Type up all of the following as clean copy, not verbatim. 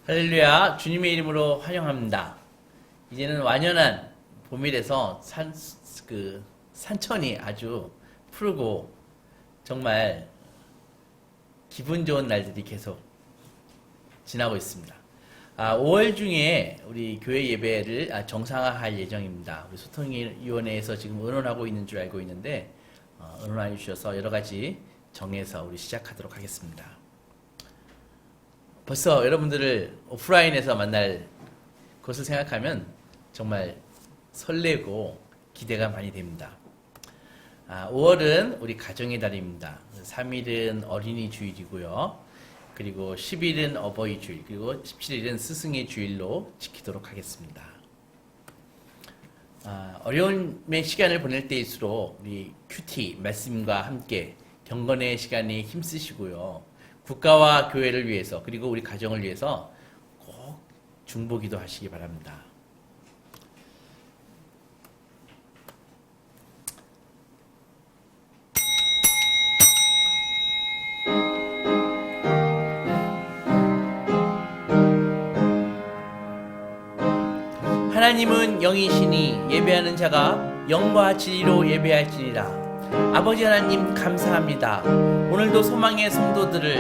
할렐루야, 주님의 이름으로 환영합니다. 이제는 완연한 봄이라서 산천이 아주 푸르고 정말 기분 좋은 날들이 계속 지나고 있습니다. 5월 중에 우리 교회 예배를 정상화할 예정입니다. 우리 소통위원회에서 지금 의논하고 있는 줄 알고 있는데 의논해 주셔서 여러 가지 정해서 우리 시작하도록 하겠습니다. 벌써 여러분들을 오프라인에서 만날 것을 생각하면 정말 설레고 기대가 많이 됩니다. 5월은 우리 가정의 달입니다. 3일은 어린이 주일이고요. 그리고 10일은 어버이 주일, 그리고 17일은 스승의 주일로 지키도록 하겠습니다. 어려움의 시간을 보낼 때일수록 우리 큐티 말씀과 함께 경건의 시간에 힘쓰시고요. 국가와 교회를 위해서 그리고 우리 가정을 위해서 꼭 중보기도 하시기 바랍니다. 하나님은 영이시니 예배하는 자가 영과 진리로 예배할지니라. 아버지 하나님 감사합니다. 오늘도 소망의 성도들을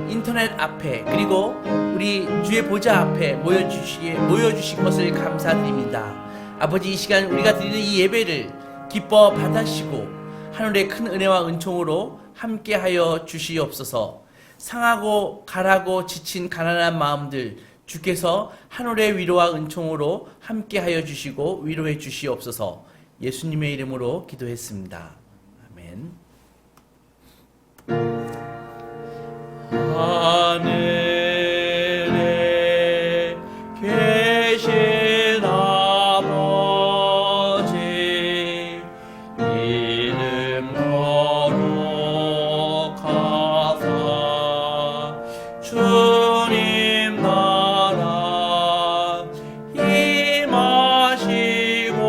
인터넷 앞에 그리고 우리 주의 보좌 앞에 모여주신 것을 감사드립니다. 아버지, 이 시간 우리가 드리는 이 예배를 기뻐 받으시고 하늘의 큰 은혜와 은총으로 함께하여 주시옵소서. 상하고 가라고 지친 가난한 마음들 주께서 하늘의 위로와 은총으로 함께하여 주시고 위로해 주시옵소서. 예수님의 이름으로 기도했습니다. 아멘. 하늘에 계신 아버지, 이름 거룩하사 주님 나라 임하시고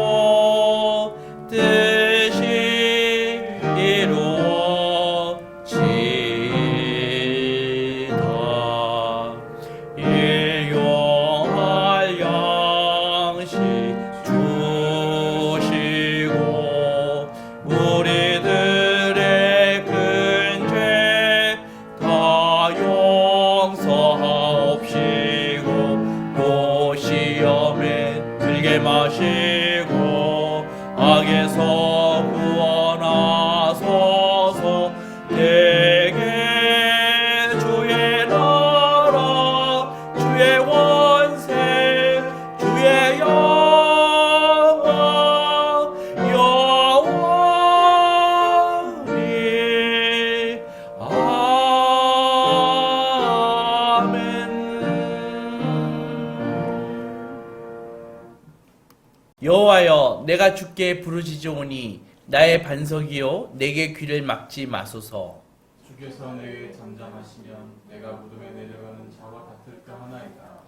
뜻이 이루어지다. 일용할 양식 주시고 우리들의 큰 죄 다 용서하옵시고 또 시험에 들게 마시고 악에서 구원하소서. 내게 주의 나라 주의 원세 주의 영광 영원히 아멘. 여호와여, 내가 주께 부르짖으오니 나의 반석이요 내게 귀를 막지 마소서. 주께서 내게 잠잠하시면 내가 무덤에 내려가는 자와 같을까 하나이다.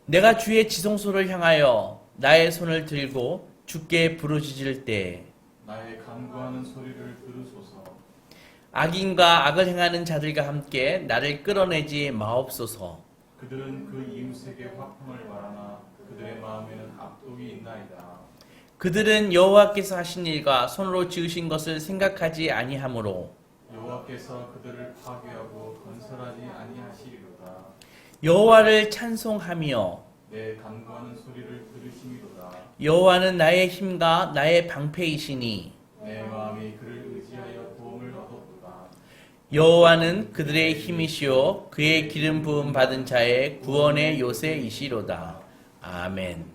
내가 주의 지성소를 향하여 나의 손을 들고 주께 부르짖을 때 나의 간구하는 소리를 들으소서. 악인과 악을 행하는 자들과 함께 나를 끌어내지 마옵소서. 그들은 그 이웃에게 화평을 바라나 그들의 마음에는 악독이 있나이다. 그들은 여호와께서 하신 일과 손으로 지으신 것을 생각하지 아니하므로 여호와께서 그들을 파괴하고 건설하지 아니하시리로다. 여호와를 찬송하며 내 간구하는 소리를 들으시미로다. 여호와는 나의 힘과 나의 방패이시니 내 마음이 그를 의지하여 도움을 얻었도다. 여호와는 그들의 힘이시요 그의 기름 부음 받은 자의 구원의 요새이시로다. 아멘.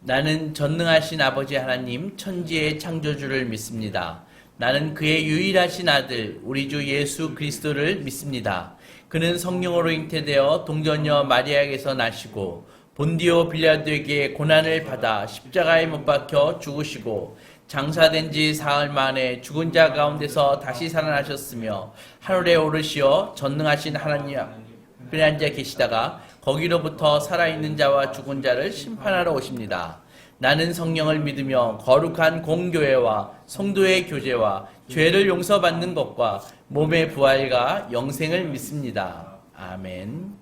나는 전능하신 아버지 하나님 천지의 창조주를 믿습니다. 나는 그의 유일하신 아들 우리 주 예수 그리스도를 믿습니다. 그는 성령으로 잉태되어 동정녀 마리아에게서 나시고 본디오 빌라도에게 고난을 받아 십자가에 못 박혀 죽으시고 장사된 지 사흘 만에 죽은 자 가운데서 다시 살아나셨으며 하늘에 오르시어 전능하신 하나님 앞에 앉아 계시다가 거기로부터 살아있는 자와 죽은 자를 심판하러 오십니다. 나는 성령을 믿으며 거룩한 공교회와 성도의 교제와 죄를 용서받는 것과 몸의 부활과 영생을 믿습니다. 아멘.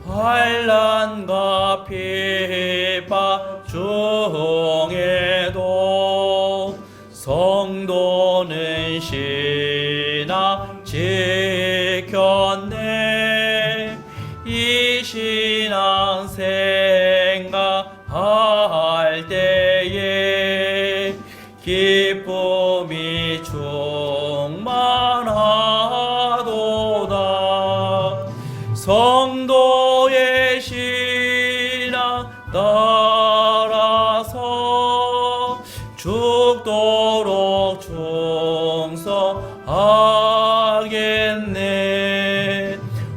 환난과 비바 중에도 성도는 신앙 지켰네. 이 신앙 생각할 때에 기쁨이 충만하도다. 성도의 신앙 따라서 죽도록 충성하겠네.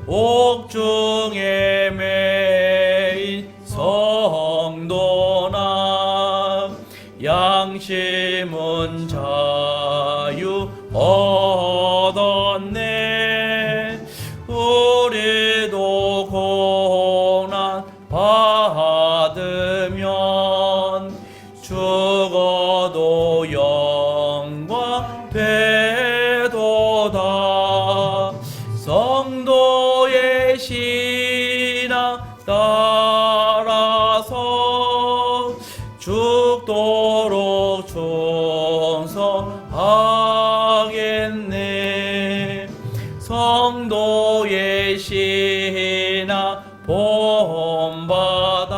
옥중에 매인 성도나 양심은 자유 얻었네. 우리도 고난 받으면 죽어도 영광 되도다. 성도의 신앙 따라서 죽도록 충성하겠네. 성도의 신앙 본받아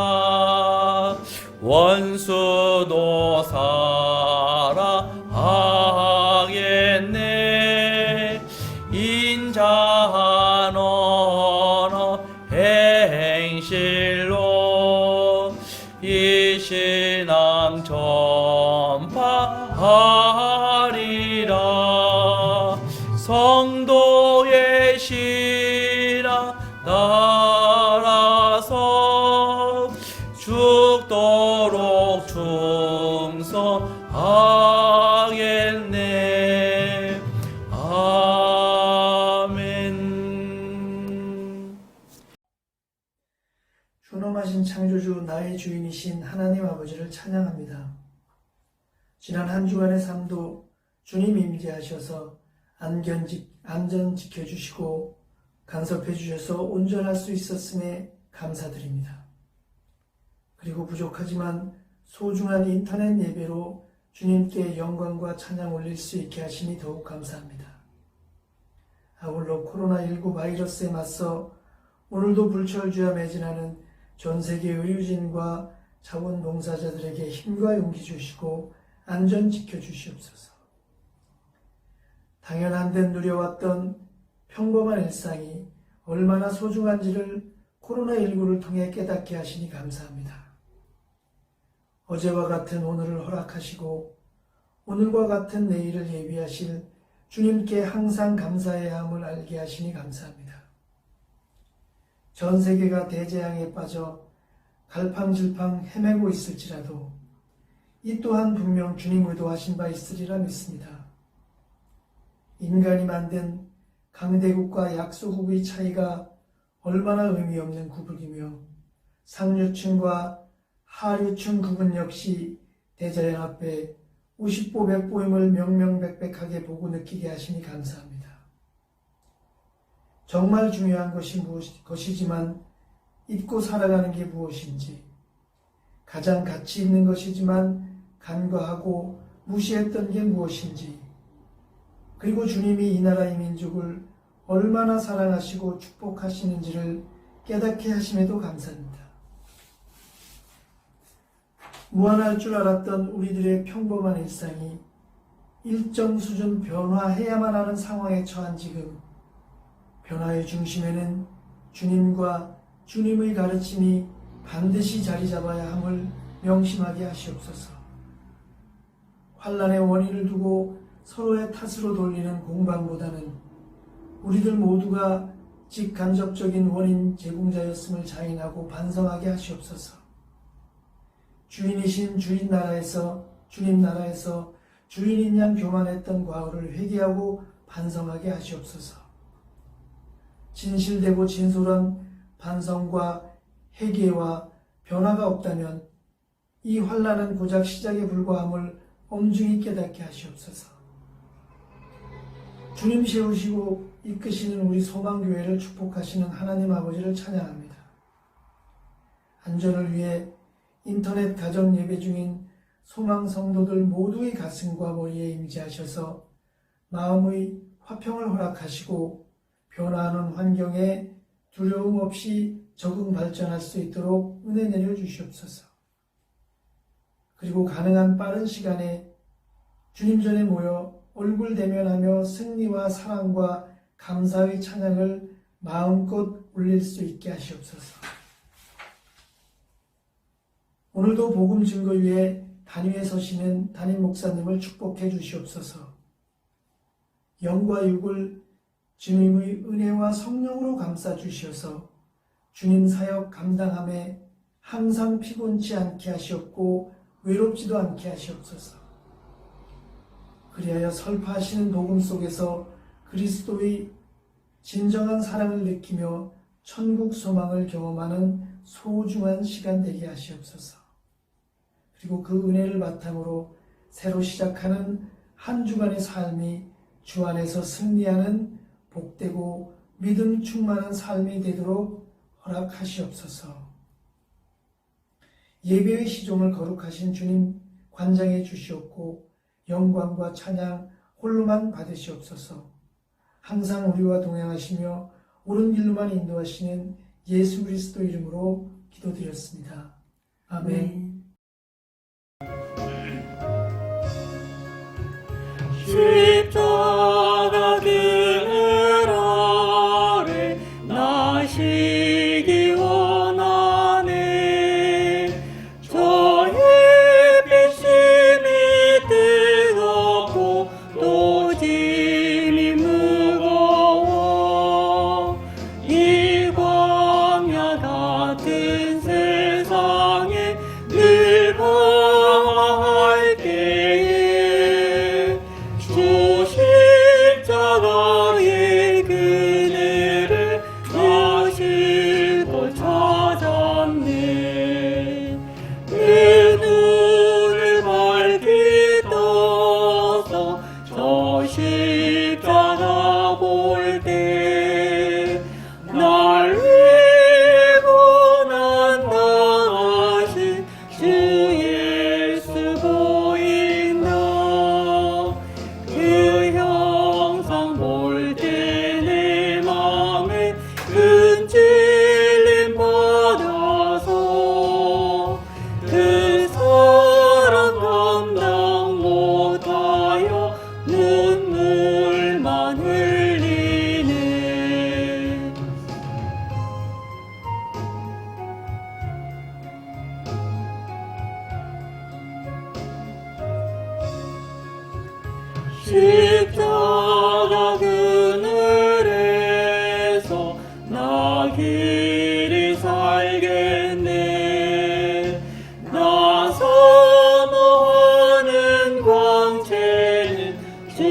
원수도 사랑하겠네. 인자한 언어 행실로 이 신앙 전파하리라. 성도의 신앙 따라서 죽도록 충성하겠네. 아멘. 존엄하신 창조주 나의 주인이신 하나님 아버지를 찬양합니다. 지난 한 주간의 삶도 주님 임재하셔서 안전 지켜주시고 간섭해 주셔서 온전할 수 있었음에 감사드립니다. 그리고 부족하지만 소중한 인터넷 예배로 주님께 영광과 찬양 올릴 수 있게 하시니 더욱 감사합니다. 아울러 코로나19 바이러스에 맞서 오늘도 불철주야 매진하는 전 세계 의료진과 자원봉사자들에게 힘과 용기 주시고 안전 지켜주시옵소서. 당연한 듯 누려왔던 평범한 일상이 얼마나 소중한지를 코로나19를 통해 깨닫게 하시니 감사합니다. 어제와 같은 오늘을 허락하시고 오늘과 같은 내일을 예비하실 주님께 항상 감사해야 함을 알게 하시니 감사합니다. 전 세계가 대재앙에 빠져 갈팡질팡 헤매고 있을지라도 이 또한 분명 주님 의도하신 바 있으리라 믿습니다. 인간이 만든 강대국과 약소국의 차이가 얼마나 의미 없는 구분이며 상류층과 하류층 구분 역시 대자연 앞에 50보 100보임을 명명백백하게 보고 느끼게 하시니 감사합니다. 정말 중요한 것이지만 잊고 살아가는 게 무엇인지, 가장 가치 있는 것이지만 간과하고 무시했던 게 무엇인지, 그리고 주님이 이 나라의 민족을 얼마나 사랑하시고 축복하시는지를 깨닫게 하심에도 감사합니다. 무한할 줄 알았던 우리들의 평범한 일상이 일정 수준 변화해야만 하는 상황에 처한 지금, 변화의 중심에는 주님과 주님의 가르침이 반드시 자리 잡아야 함을 명심하게 하시옵소서. 환난의 원인을 두고 서로의 탓으로 돌리는 공방보다는 우리들 모두가 직간접적인 원인 제공자였음을 자인하고 반성하게 하시옵소서. 주인이신 주님 나라에서 주인인 양 교만했던 과오를 회개하고 반성하게 하시옵소서. 진실되고 진솔한 반성과 회개와 변화가 없다면 이 환난은 고작 시작에 불과함을 엄중히 깨닫게 하시옵소서. 주님 세우시고 이끄시는 우리 소망교회를 축복하시는 하나님 아버지를 찬양합니다. 안전을 위해 인터넷 가정 예배 중인 소망 성도들 모두의 가슴과 머리에 임재하셔서 마음의 화평을 허락하시고 변화하는 환경에 두려움 없이 적응 발전할 수 있도록 은혜 내려 주시옵소서. 그리고 가능한 빠른 시간에 주님 전에 모여 얼굴 대면하며 승리와 사랑과 감사의 찬양을 마음껏 올릴 수 있게 하시옵소서. 오늘도 복음 증거 위에 단위에 서시는 담임 목사님을 축복해 주시옵소서. 영과 육을 주님의 은혜와 성령으로 감싸 주시어서 주님 사역 감당함에 항상 피곤치 않게 하시옵고 외롭지도 않게 하시옵소서. 그리하여 설파하시는 복음 속에서 그리스도의 진정한 사랑을 느끼며 천국 소망을 경험하는 소중한 시간 되게 하시옵소서. 그리고 그 은혜를 바탕으로 새로 시작하는 한 주간의 삶이 주 안에서 승리하는 복되고 믿음 충만한 삶이 되도록 허락하시옵소서. 예배의 시종을 거룩하신 주님 관장해 주시옵고 영광과 찬양 홀로만 받으시옵소서. 항상 우리와 동행하시며 옳은 길로만 인도하시는 예수 그리스도 이름으로 기도드렸습니다. 아멘. 십자가 그늘 아래 나시기 원하네. 저의 빗심이 뜨겁고 또 짐이 무거워 이 광야 같은 세상에 늘 방황할 때에 주 십자가의 그늘을 마실 곳 찾았네. 내 눈을 밝히 떠서 저 십자가 볼 때 날 위해 고난당하신 주 예수 보인다. 그 형상 볼 때 내 맘에 큰 찔림 받아서 그 사랑 감당 못하여 눈물만 흘리네. 십자가 그늘에서 나 길이 살겠네. 나 사모하는 광채는 주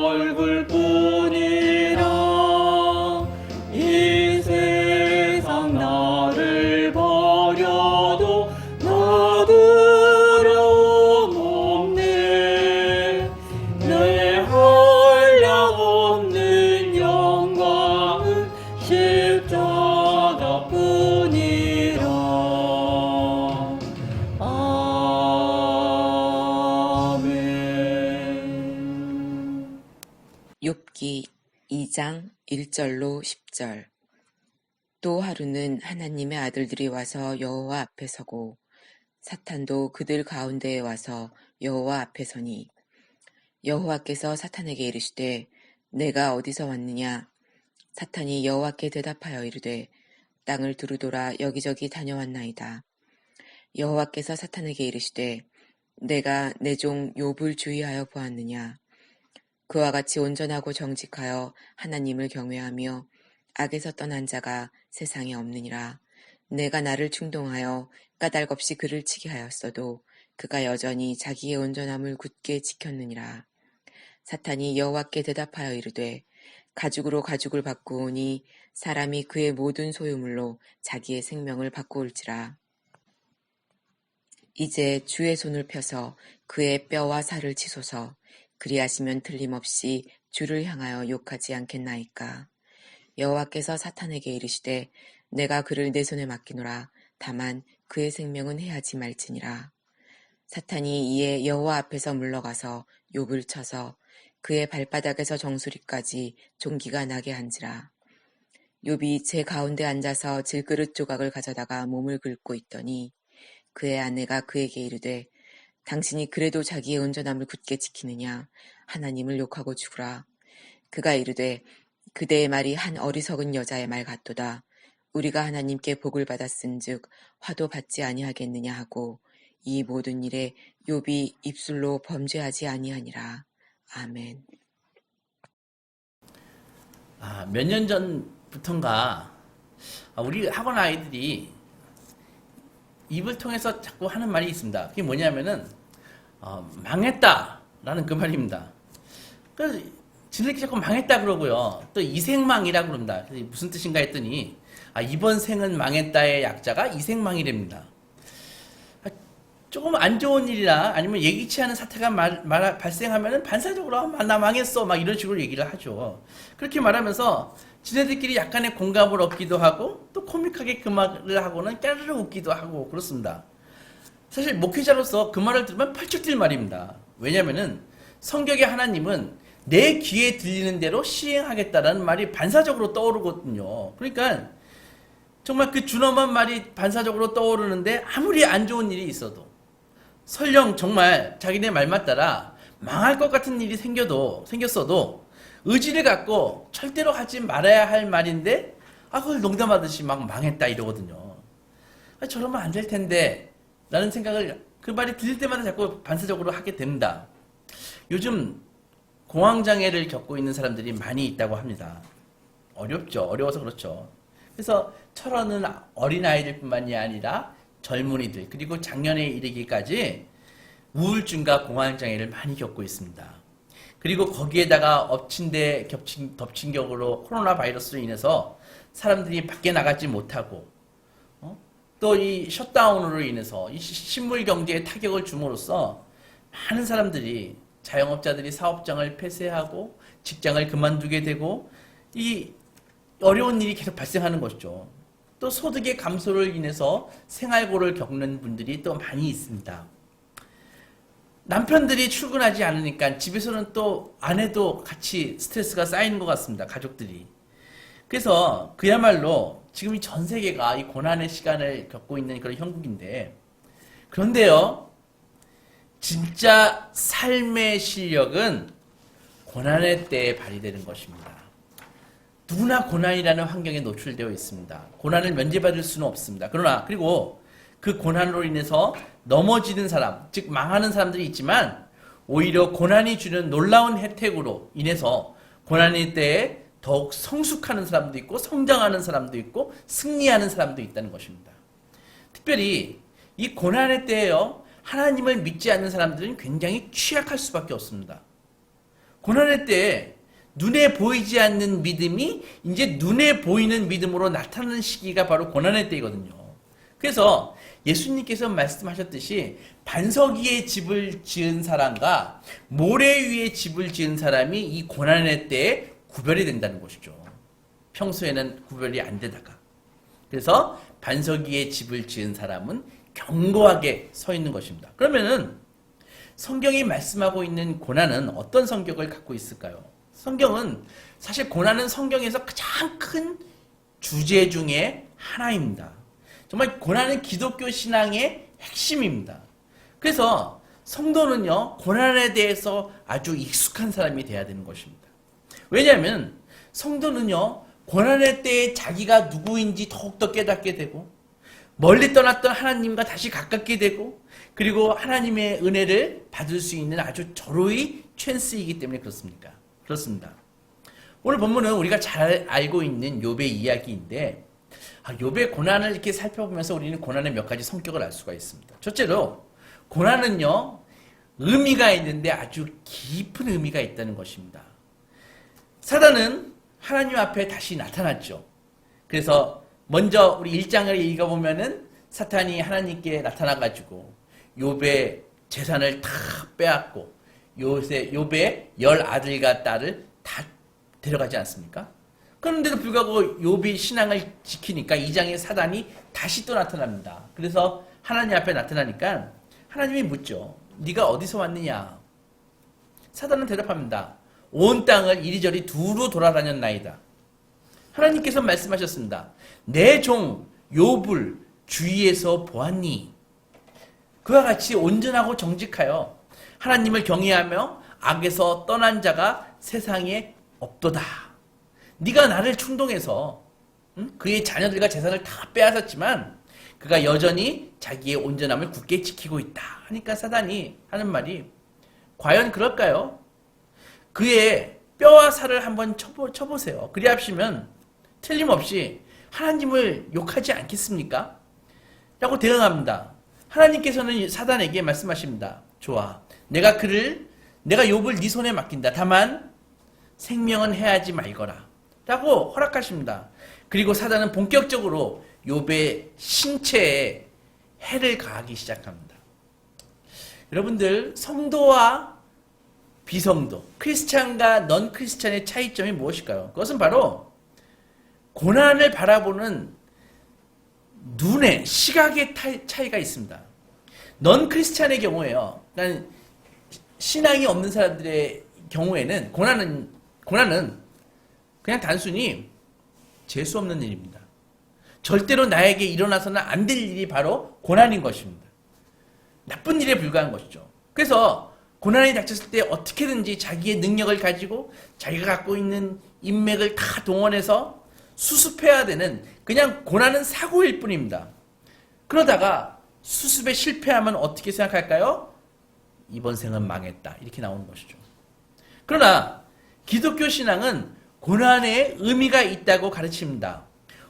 얼굴뿐이라. 이 세상 나를 버려도 나 두려움 없네. 내 한량없는 영광은 십자가뿐이라. 아멘. 욥기 2장 1절로 10절. 또 하루는 하나님의 아들들이 와서 여호와 앞에 서고 사탄도 그들 가운데에 와서 여호와 앞에 서니 여호와께서 사탄에게 이르시되 내가 어디서 왔느냐. 사탄이 여호와께 대답하여 이르되 땅을 두루돌아 여기저기 다녀왔나이다. 여호와께서 사탄에게 이르시되 내가 내 종 욥을 주의하여 보았느냐. 그와 같이 온전하고 정직하여 하나님을 경외하며 악에서 떠난 자가 세상에 없느니라. 내가 나를 충동하여 까닭없이 그를 치게 하였어도 그가 여전히 자기의 온전함을 굳게 지켰느니라. 사탄이 여호와께 대답하여 이르되 가죽으로 가죽을 바꾸오니 사람이 그의 모든 소유물로 자기의 생명을 바꾸올지라. 이제 주의 손을 펴서 그의 뼈와 살을 치소서. 그리하시면 틀림없이 주를 향하여 욕하지 않겠나이까. 여호와께서 사탄에게 이르시되 내가 그를 내 손에 맡기노라. 다만 그의 생명은 해하지 말지니라. 사탄이 이에 여호와 앞에서 물러가서 욥을 쳐서 그의 발바닥에서 정수리까지 종기가 나게 한지라. 욥이 제 가운데 앉아서 질그릇 조각을 가져다가 몸을 긁고 있더니 그의 아내가 그에게 이르되 당신이 그래도 자기의 온전함을 굳게 지키느냐. 하나님을 욕하고 죽으라. 그가 이르되 그대의 말이 한 어리석은 여자의 말 같도다. 우리가 하나님께 복을 받았은즉 화도 받지 아니하겠느냐 하고 이 모든 일에 욥이 입술로 범죄하지 아니하니라. 아멘. 몇 년 전부턴가 우리 학원 아이들이 입을 통해서 자꾸 하는 말이 있습니다. 그게 뭐냐면은 망했다라는 그 말입니다. 그래서 지들끼리 자꾸 망했다 그러고요. 또 이생망이라고 그럽니다. 그래서 무슨 뜻인가 했더니 이번 생은 망했다의 약자가 이생망이랍니다. 조금 안 좋은 일이나 아니면 예기치 않은 사태가 발생하면은 반사적으로 나 망했어 막 이런 식으로 얘기를 하죠. 그렇게 말하면서 지네들끼리 약간의 공감을 얻기도 하고 또 코믹하게 그 말을 하고는 깨르르 웃기도 하고 그렇습니다. 사실 목회자로서 그 말을 들으면 펄쩍 뛸 말입니다. 왜냐면은 성경의 하나님은 내 귀에 들리는 대로 시행하겠다라는 말이 반사적으로 떠오르거든요. 그러니까 정말 그 준엄한 말이 반사적으로 떠오르는데 아무리 안 좋은 일이 있어도 설령 정말 자기네 말만 따라 망할 것 같은 일이 생겼어도 의지를 갖고 절대로 하지 말아야 할 말인데 그걸 농담하듯이 막 망했다 이러거든요. 저러면 안 될 텐데 라는 생각을 그 말이 들릴 때마다 자꾸 반사적으로 하게 됩니다. 요즘 공황장애를 겪고 있는 사람들이 많이 있다고 합니다. 어렵죠. 어려워서 그렇죠. 그래서 철없는 어린아이들 뿐만이 아니라 젊은이들 그리고 작년에 이르기까지 우울증과 공황장애를 많이 겪고 있습니다. 그리고 거기에다가 덮친 격으로 코로나 바이러스로 인해서 사람들이 밖에 나가지 못하고 또 이 셧다운으로 인해서 이 식물 경제에 타격을 줌으로써 많은 사람들이 자영업자들이 사업장을 폐쇄하고 직장을 그만두게 되고 이 어려운 일이 계속 발생하는 것이죠. 또 소득의 감소를 인해서 생활고를 겪는 분들이 또 많이 있습니다. 남편들이 출근하지 않으니까 집에서는 또 아내도 같이 스트레스가 쌓이는 것 같습니다. 가족들이. 그래서 그야말로 지금 이 전 세계가 이 고난의 시간을 겪고 있는 그런 형국인데 그런데요. 진짜 삶의 실력은 고난의 때에 발휘되는 것입니다. 누구나 고난이라는 환경에 노출되어 있습니다. 고난을 면제받을 수는 없습니다. 그리고 그 고난으로 인해서 넘어지는 사람, 즉 망하는 사람들이 있지만 오히려 고난이 주는 놀라운 혜택으로 인해서 고난의 때에 더욱 성숙하는 사람도 있고 성장하는 사람도 있고 승리하는 사람도 있다는 것입니다. 특별히 이 고난의 때에요. 하나님을 믿지 않는 사람들은 굉장히 취약할 수밖에 없습니다. 고난의 때에 눈에 보이지 않는 믿음이 이제 눈에 보이는 믿음으로 나타나는 시기가 바로 고난의 때이거든요. 그래서 예수님께서 말씀하셨듯이 반석 위에 집을 지은 사람과 모래 위에 집을 지은 사람이 이 고난의 때에 구별이 된다는 것이죠. 평소에는 구별이 안 되다가. 그래서 반석 위에 집을 지은 사람은 견고하게 서 있는 것입니다. 그러면은 성경이 말씀하고 있는 고난은 어떤 성격을 갖고 있을까요? 성경은 사실 고난은 성경에서 가장 큰 주제 중에 하나입니다. 정말 고난은 기독교 신앙의 핵심입니다. 그래서 성도는요, 고난에 대해서 아주 익숙한 사람이 돼야 되는 것입니다. 왜냐하면 성도는요, 고난의 때에 자기가 누구인지 더욱더 깨닫게 되고 멀리 떠났던 하나님과 다시 가깝게 되고 그리고 하나님의 은혜를 받을 수 있는 아주 절호의 찬스이기 때문에 그렇습니다. 오늘 본문은 우리가 잘 알고 있는 욥의 이야기인데 욥의 고난을 이렇게 살펴보면서 우리는 고난의 몇 가지 성격을 알 수가 있습니다. 첫째로 고난은요, 의미가 있는데 아주 깊은 의미가 있다는 것입니다. 사단은 하나님 앞에 다시 나타났죠. 그래서 먼저 우리 1장을 읽어보면은 사탄이 하나님께 나타나가지고 욥의 재산을 다 빼앗고 욥의 10아들과 딸을 다 데려가지 않습니까? 그런데도 불구하고 욥이 신앙을 지키니까 2장의 사단이 다시 또 나타납니다. 그래서 하나님 앞에 나타나니까 하나님이 묻죠. 네가 어디서 왔느냐? 사단은 대답합니다. 온 땅을 이리저리 두루 돌아다녔나이다. 하나님께서 말씀하셨습니다. 내 종 욥을 주위에서 보았니? 그와 같이 온전하고 정직하여 하나님을 경외하며 악에서 떠난 자가 세상에 없도다. 네가 나를 충동해서 그의 자녀들과 재산을 다 빼앗았지만 그가 여전히 자기의 온전함을 굳게 지키고 있다. 하니까 사단이 하는 말이 과연 그럴까요? 그의 뼈와 살을 한번 쳐보세요. 그리 하시면 틀림없이 하나님을 욕하지 않겠습니까? 라고 대응합니다. 하나님께서는 사단에게 말씀하십니다. 좋아. 내가 욥을 네 손에 맡긴다. 다만 생명은 해하지 말거라. 라고 허락하십니다. 그리고 사단은 본격적으로 욥의 신체에 해를 가하기 시작합니다. 여러분들, 성도와 비성도, 크리스찬과 넌 크리스찬의 차이점이 무엇일까요? 그것은 바로 고난을 바라보는 눈의 시각의 차이가 있습니다. 넌 크리스찬의 경우에요. 그러니까 신앙이 없는 사람들의 경우에는 고난은 그냥 단순히 재수 없는 일입니다. 절대로 나에게 일어나서는 안 될 일이 바로 고난인 것입니다. 나쁜 일에 불과한 것이죠. 그래서 고난이 닥쳤을 때 어떻게든지 자기의 능력을 가지고 자기가 갖고 있는 인맥을 다 동원해서 수습해야 되는, 그냥 고난은 사고일 뿐입니다. 그러다가 수습에 실패하면 어떻게 생각할까요? 이번 생은 망했다. 이렇게 나오는 것이죠. 그러나 기독교 신앙은 고난에 의미가 있다고 가르칩니다.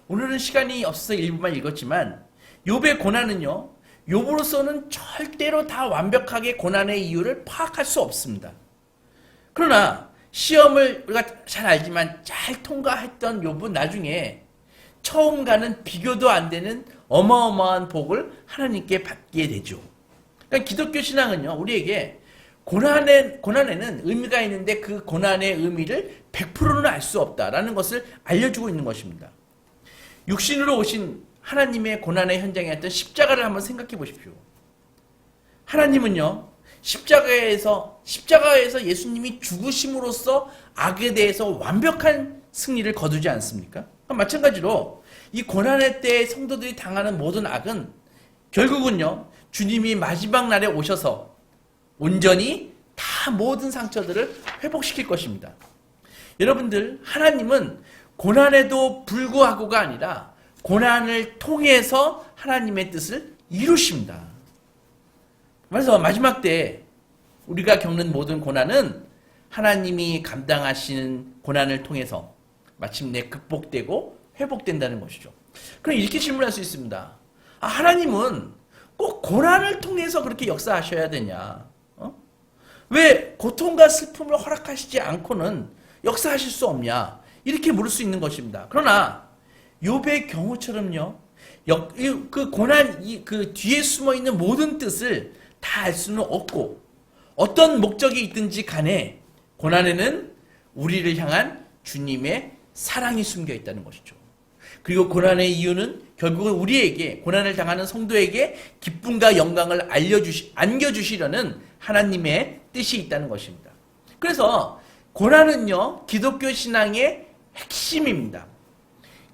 오늘은 시간이 없어서 일부만 읽었지만 욥의 고난은요, 욥으로서는 절대로 다 완벽하게 고난의 이유를 파악할 수 없습니다. 그러나 시험을 우리가 잘 알지만 잘 통과했던 욥은 나중에 처음과는 비교도 안 되는 어마어마한 복을 하나님께 받게 되죠. 그러니까 기독교 신앙은요, 우리에게 고난에는 의미가 있는데 그 고난의 의미를 100%는 알 수 없다라는 것을 알려주고 있는 것입니다. 육신으로 오신 하나님의 고난의 현장에 있던 십자가를 한번 생각해 보십시오. 하나님은요, 십자가에서 예수님이 죽으심으로써 악에 대해서 완벽한 승리를 거두지 않습니까? 마찬가지로 이 고난의 때에 성도들이 당하는 모든 악은 결국은요, 주님이 마지막 날에 오셔서 온전히 다 모든 상처들을 회복시킬 것입니다. 여러분들, 하나님은 고난에도 불구하고가 아니라 고난을 통해서 하나님의 뜻을 이루십니다. 그래서 마지막 때 우리가 겪는 모든 고난은 하나님이 감당하시는 고난을 통해서 마침내 극복되고 회복된다는 것이죠. 그럼 이렇게 질문할 수 있습니다. 하나님은 꼭 고난을 통해서 그렇게 역사하셔야 되냐? 왜 고통과 슬픔을 허락하시지 않고는 역사하실 수 없냐? 이렇게 물을 수 있는 것입니다. 그러나 욥의 경우처럼요, 그 고난, 그 뒤에 숨어 있는 모든 뜻을 다 알 수는 없고, 어떤 목적이 있든지 간에 고난에는 우리를 향한 주님의 사랑이 숨겨 있다는 것이죠. 그리고 고난의 이유는 결국은 우리에게, 고난을 당하는 성도에게 기쁨과 영광을 안겨주시려는 하나님의 뜻이 있다는 것입니다. 그래서 고난은요, 기독교 신앙의 핵심입니다.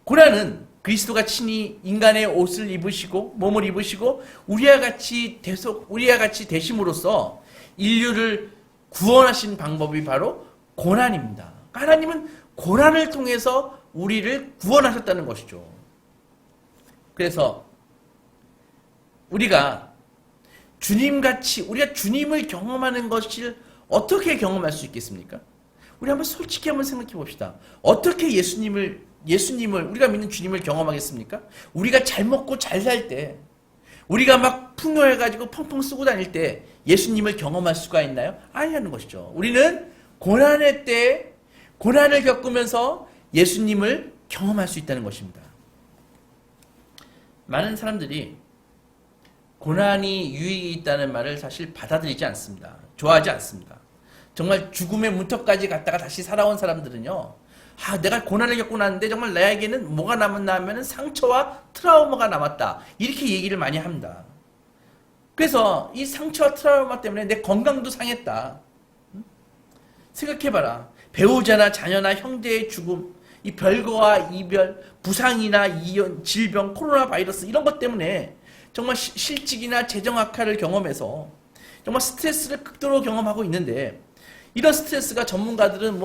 고난은 그리스도가 친히 인간의 옷을 입으시고 몸을 입으시고 우리와 같이 되심으로써 인류를 구원하신 방법이 바로 고난입니다. 하나님은 고난을 통해서 우리를 구원하셨다는 것이죠. 그래서 우리가 주님을 경험하는 것을 어떻게 경험할 수 있겠습니까? 우리 한번 솔직히 한번 생각해 봅시다. 어떻게 예수님을 우리가 믿는 주님을 경험하겠습니까? 우리가 잘 먹고 잘 살 때, 우리가 막 풍요해가지고 펑펑 쓰고 다닐 때 예수님을 경험할 수가 있나요? 아니라는 것이죠. 우리는 고난의 때, 고난을 겪으면서 예수님을 경험할 수 있다는 것입니다. 많은 사람들이 고난이 유익이 있다는 말을 사실 받아들이지 않습니다. 좋아하지 않습니다. 정말 죽음의 문턱까지 갔다가 다시 살아온 사람들은요, 내가 고난을 겪고 났는데 정말 나에게는 뭐가 남았나 하면 상처와 트라우마가 남았다. 이렇게 얘기를 많이 합니다. 그래서 이 상처와 트라우마 때문에 내 건강도 상했다. 생각해봐라. 배우자나 자녀나 형제의 죽음, 이 별거와 이별, 부상이나 이혼, 질병, 코로나 바이러스 이런 것 때문에 정말 실직이나 재정 악화를 경험해서 정말 스트레스를 극도로 경험하고 있는데, 이런 스트레스가 전문가들은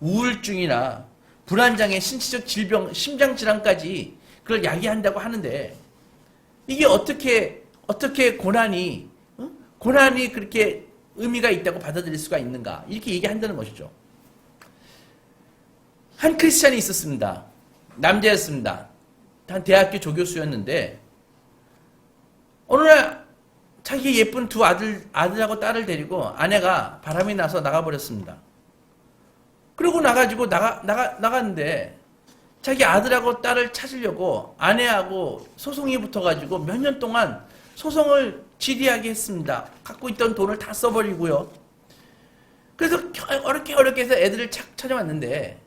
우울증이나 불안장애, 신체적 질병, 심장질환까지 그걸 야기한다고 하는데, 이게 어떻게 고난이 그렇게 의미가 있다고 받아들일 수가 있는가, 이렇게 얘기한다는 것이죠. 한 크리스찬이 있었습니다. 남자였습니다. 한 대학교 조교수였는데 어느 날 자기 예쁜 두 아들하고 딸을 데리고 아내가 바람이 나서 나가버렸습니다. 그러고 나갔는데 자기 아들하고 딸을 찾으려고 아내하고 소송이 붙어가지고 몇 년 동안 소송을 지리하게 했습니다. 갖고 있던 돈을 다 써버리고요. 그래서 어렵게 해서 애들을 찾아왔는데,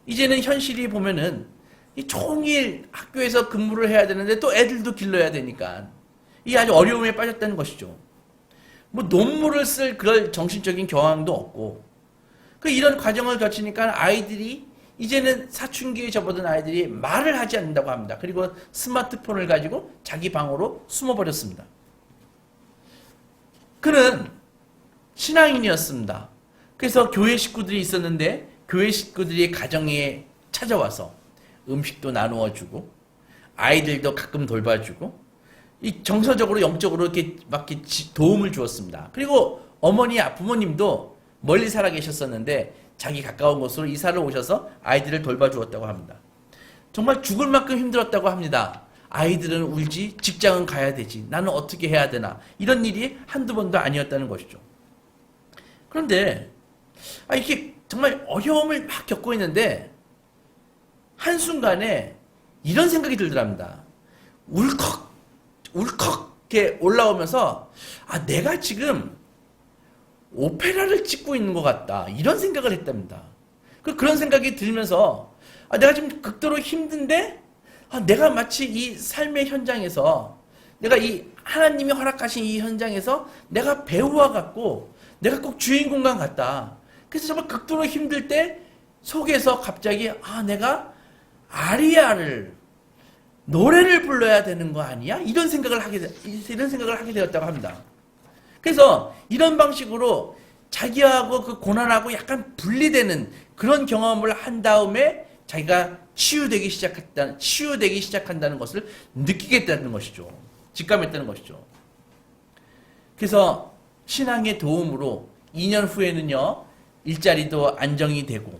이제는 현실이 보면은 이 종일 학교에서 근무를 해야 되는데 또 애들도 길러야 되니까 이 아주 어려움에 빠졌다는 것이죠. 뭐 논문을 쓸 그럴 정신적인 경황도 없고, 이런 과정을 거치니까 아이들이 이제는 사춘기에 접어든 아이들이 말을 하지 않는다고 합니다. 그리고 스마트폰을 가지고 자기 방으로 숨어버렸습니다. 그는 신앙인이었습니다. 그래서 교회 식구들이 있었는데 교회 식구들이 가정에 찾아와서 음식도 나누어 주고 아이들도 가끔 돌봐주고 이 정서적으로 영적으로 이렇게 막 도움을 주었습니다. 그리고 부모님도 멀리 살아 계셨었는데 자기 가까운 곳으로 이사를 오셔서 아이들을 돌봐주었다고 합니다. 정말 죽을 만큼 힘들었다고 합니다. 아이들은 울지, 직장은 가야 되지, 나는 어떻게 해야 되나, 이런 일이 한두 번도 아니었다는 것이죠. 그런데 이렇게 정말 어려움을 막 겪고 있는데 한순간에 이런 생각이 들더랍니다. 울컥 이렇게 올라오면서 내가 지금 오페라를 찍고 있는 것 같다, 이런 생각을 했답니다. 그런 생각이 들면서 내가 지금 극도로 힘든데 내가 마치 이 삶의 현장에서, 내가 이 하나님이 허락하신 이 현장에서 내가 배우와 같고 내가 꼭 주인공과 같다. 그래서 정말 극도로 힘들 때 속에서 갑자기 내가 아리아를 노래를 불러야 되는 거 아니야? 이런 생각을 하게 되었다고 합니다. 그래서 이런 방식으로 자기하고 그 고난하고 약간 분리되는 그런 경험을 한 다음에 자기가 치유되기 시작한다는 것을 느끼겠다는 것이죠. 직감했다는 것이죠. 그래서 신앙의 도움으로 2년 후에는요, 일자리도 안정이 되고,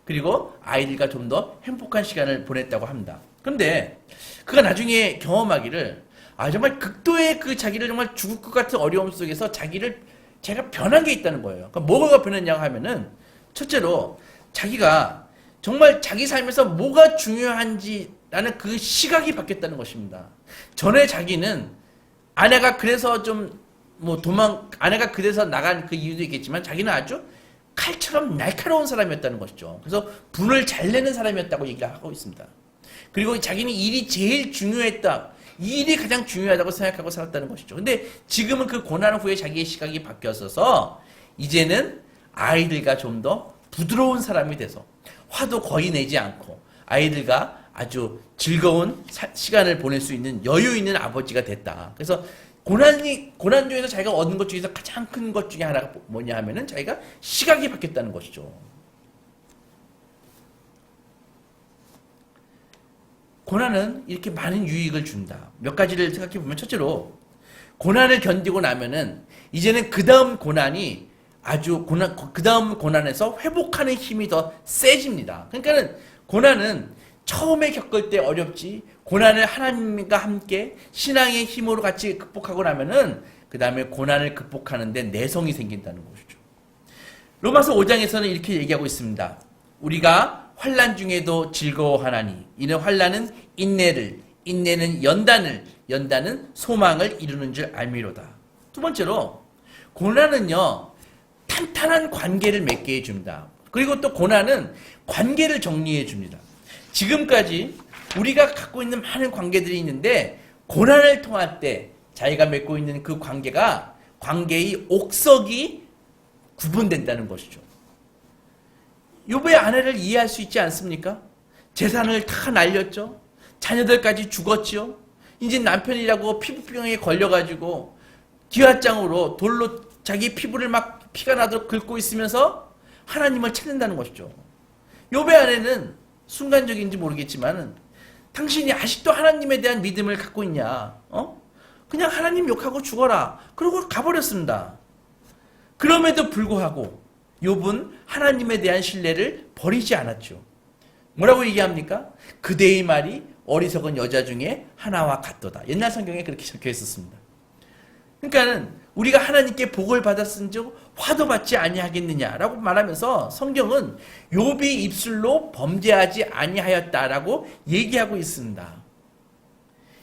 그리고 아이들과 좀 더 행복한 시간을 보냈다고 합니다. 그런데 그가 나중에 경험하기를, 정말 극도의 자기를 정말 죽을 것 같은 어려움 속에서 제가 변한 게 있다는 거예요. 그러니까 뭐가 변했냐고 하면은, 첫째로 자기가 정말 자기 삶에서 뭐가 중요한지라는 그 시각이 바뀌었다는 것입니다. 전에 자기는 아내가 그래서 아내가 그래서 나간 그 이유도 있겠지만 자기는 아주 칼처럼 날카로운 사람이었다는 것이죠. 그래서 분을 잘 내는 사람이었다고 얘기를 하고 있습니다. 그리고 자기는 일이 제일 중요했다, 이 일이 가장 중요하다고 생각하고 살았다는 것이죠. 근데 지금은 그 고난 후에 자기의 시각이 바뀌어서 이제는 아이들과 좀 더 부드러운 사람이 돼서 화도 거의 내지 않고 아이들과 아주 즐거운 시간을 보낼 수 있는 여유 있는 아버지가 됐다. 그래서 고난 중에서 자기가 얻는 것 중에서 가장 큰 것 중에 하나가 뭐냐 하면은 자기가 시각이 바뀌었다는 것이죠. 고난은 이렇게 많은 유익을 준다. 몇 가지를 생각해 보면, 첫째로 고난을 견디고 나면은 이제는 그 다음 고난이 그 다음 고난에서 회복하는 힘이 더 세집니다. 그러니까는 고난은 처음에 겪을 때 어렵지, 고난을 하나님과 함께 신앙의 힘으로 같이 극복하고 나면은 그 다음에 고난을 극복하는데 내성이 생긴다는 것이죠. 로마서 5장에서는 이렇게 얘기하고 있습니다. 우리가 환난 중에도 즐거워하나니 이는 환난은 인내를, 인내는 연단을, 연단은 소망을 이루는 줄 알미로다. 두 번째로 고난은요 탄탄한 관계를 맺게 해줍니다. 그리고 또 고난은 관계를 정리해 줍니다. 지금까지 우리가 갖고 있는 많은 관계들이 있는데 고난을 통할 때 자기가 맺고 있는 그 관계가 관계의 옥석이 구분된다는 것이죠. 욥의 아내를 이해할 수 있지 않습니까? 재산을 다 날렸죠. 자녀들까지 죽었지요. 이제 남편이라고 피부병에 걸려가지고 기와장으로 돌로 자기 피부를 막 피가 나도록 긁고 있으면서 하나님을 찾는다는 것이죠. 욥의 아내는 순간적인지 모르겠지만 당신이 아직도 하나님에 대한 믿음을 갖고 있냐? 그냥 하나님 욕하고 죽어라. 그러고 가버렸습니다. 그럼에도 불구하고 욥은 하나님에 대한 신뢰를 버리지 않았죠. 뭐라고 얘기합니까? 그대의 말이 어리석은 여자 중에 하나와 같도다. 옛날 성경에 그렇게 적혀 있었습니다. 그러니까는 우리가 하나님께 복을 받았은즉 화도 받지 아니하겠느냐라고 말하면서 성경은 욥이 입술로 범죄하지 아니하였다라고 얘기하고 있습니다.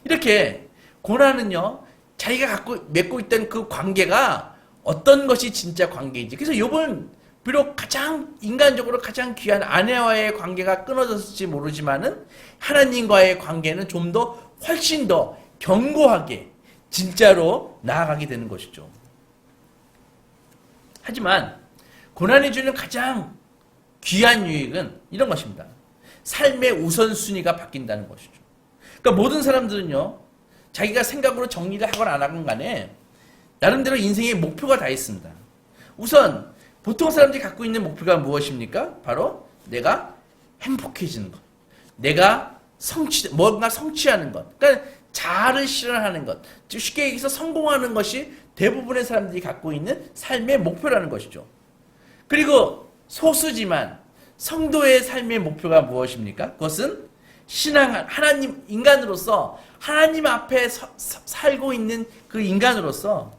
이렇게 고난은요 자기가 맺고 있던 그 관계가 어떤 것이 진짜 관계인지, 그래서 욥은 비록 가장 인간적으로 가장 귀한 아내와의 관계가 끊어졌을지 모르지만은 하나님과의 관계는 좀 더 훨씬 더 견고하게 진짜로 나아가게 되는 것이죠. 하지만 고난이 주는 가장 귀한 유익은 이런 것입니다. 삶의 우선순위가 바뀐다는 것이죠. 그러니까 모든 사람들은요 자기가 생각으로 정리를 하거나 안 하건 간에 나름대로 인생의 목표가 다 있습니다. 우선 보통 사람들이 갖고 있는 목표가 무엇입니까? 바로 내가 행복해지는 것, 내가 뭔가 성취하는 것, 그러니까 자아를 실현하는 것, 쉽게 얘기해서 성공하는 것이 대부분의 사람들이 갖고 있는 삶의 목표라는 것이죠. 그리고 소수지만 성도의 삶의 목표가 무엇입니까? 그것은 하나님, 인간으로서 하나님 앞에 살고 있는 그 인간으로서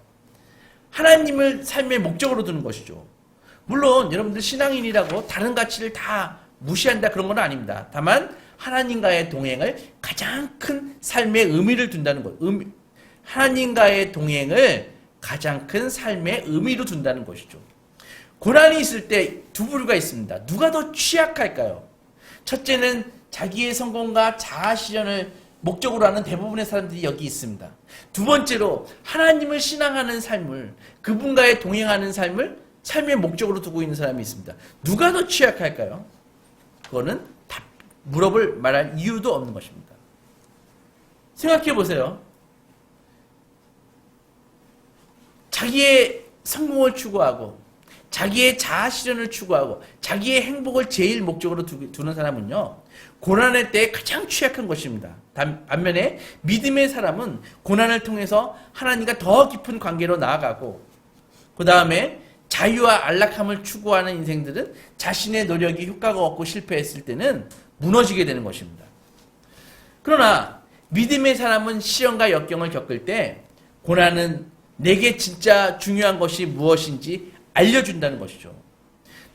하나님을 삶의 목적으로 두는 것이죠. 물론 여러분들 신앙인이라고 다른 가치를 다 무시한다 그런 건 아닙니다. 다만 하나님과의 동행을 가장 큰 삶의 의미를 둔다는 것. 하나님과의 동행을 가장 큰 삶의 의미로 둔다는 것이죠. 고난이 있을 때 두 부류가 있습니다. 누가 더 취약할까요? 첫째는 자기의 성공과 자아 실현을 목적으로 하는 대부분의 사람들이 여기 있습니다. 두 번째로 하나님을 신앙하는 삶을, 그분과의 동행하는 삶을 삶의 목적으로 두고 있는 사람이 있습니다. 누가 더 취약할까요? 그거는 물어볼 말할 이유도 없는 것입니다. 생각해 보세요. 자기의 성공을 추구하고 자기의 자아 실현을 추구하고 자기의 행복을 제일 목적으로 두는 사람은요 고난의 때에 가장 취약한 것입니다. 반면에 믿음의 사람은 고난을 통해서 하나님과 더 깊은 관계로 나아가고 그 다음에 자유와 안락함을 추구하는 인생들은 자신의 노력이 효과가 없고 실패했을 때는 무너지게 되는 것입니다. 그러나 믿음의 사람은 시련과 역경을 겪을 때 고난은 내게 진짜 중요한 것이 무엇인지 알려준다는 것이죠.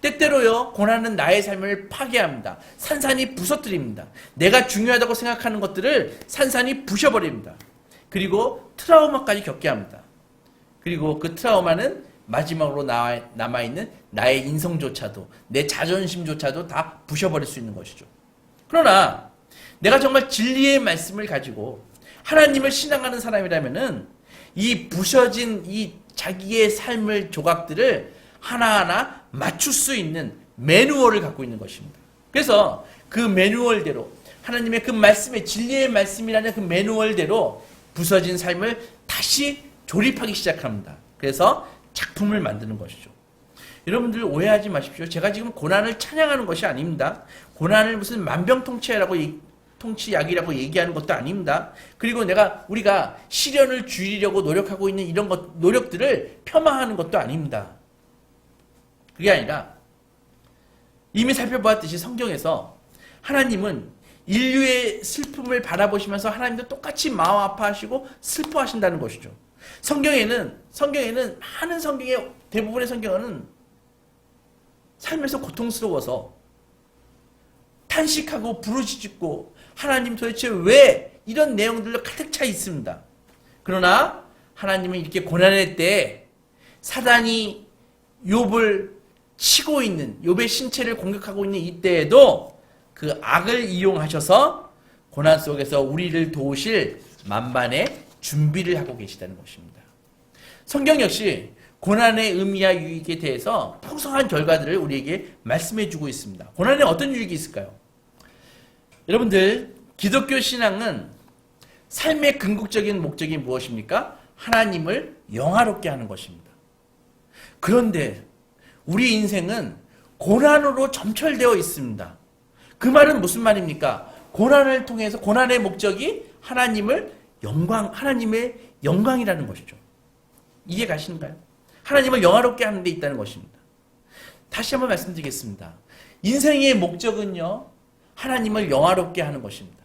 때때로요 고난은 나의 삶을 파괴합니다. 산산이 부서뜨립니다. 내가 중요하다고 생각하는 것들을 산산이 부셔버립니다. 그리고 트라우마까지 겪게 합니다. 그리고 그 트라우마는 마지막으로 남아있는 나의 인성조차도, 내 자존심조차도 다 부셔버릴 수 있는 것이죠. 그러나 내가 정말 진리의 말씀을 가지고 하나님을 신앙하는 사람이라면은 이 부셔진 이 자기의 삶의 조각들을 하나하나 맞출 수 있는 매뉴얼을 갖고 있는 것입니다. 그래서 그 매뉴얼대로 하나님의 그 말씀의 진리의 말씀이라는 그 매뉴얼대로 부서진 삶을 다시 조립하기 시작합니다. 그래서 작품을 만드는 것이죠. 여러분들 오해하지 마십시오. 제가 지금 고난을 찬양하는 것이 아닙니다. 고난을 무슨 만병통치약이라고 얘기하는 것도 아닙니다. 그리고 우리가 시련을 줄이려고 노력하고 있는 이런 노력들을 폄하하는 것도 아닙니다. 그게 아니라 이미 살펴보았듯이 성경에서 하나님은 인류의 슬픔을 바라보시면서 하나님도 똑같이 마음 아파하시고 슬퍼하신다는 것이죠. 성경에는 많은 대부분의 성경은 삶에서 고통스러워서 탄식하고 부르짖고 하나님 도대체 왜 이런 내용들로 가득 차 있습니다. 그러나 하나님은 이렇게 고난의 때에 사단이 욥을 치고 있는, 욥의 신체를 공격하고 있는 이때에도 그 악을 이용하셔서 고난 속에서 우리를 도우실 만반의 준비를 하고 계시다는 것입니다. 성경 역시 고난의 의미와 유익에 대해서 풍성한 결과들을 우리에게 말씀해 주고 있습니다. 고난에 어떤 유익이 있을까요? 여러분들, 기독교 신앙은 삶의 궁극적인 목적이 무엇입니까? 하나님을 영화롭게 하는 것입니다. 그런데 우리 인생은 고난으로 점철되어 있습니다. 그 말은 무슨 말입니까? 고난을 통해서 고난의 목적이 하나님의 영광이라는 것이죠. 이해 가시는가요? 하나님을 영화롭게 하는 데 있다는 것입니다. 다시 한번 말씀드리겠습니다. 인생의 목적은요, 하나님을 영화롭게 하는 것입니다.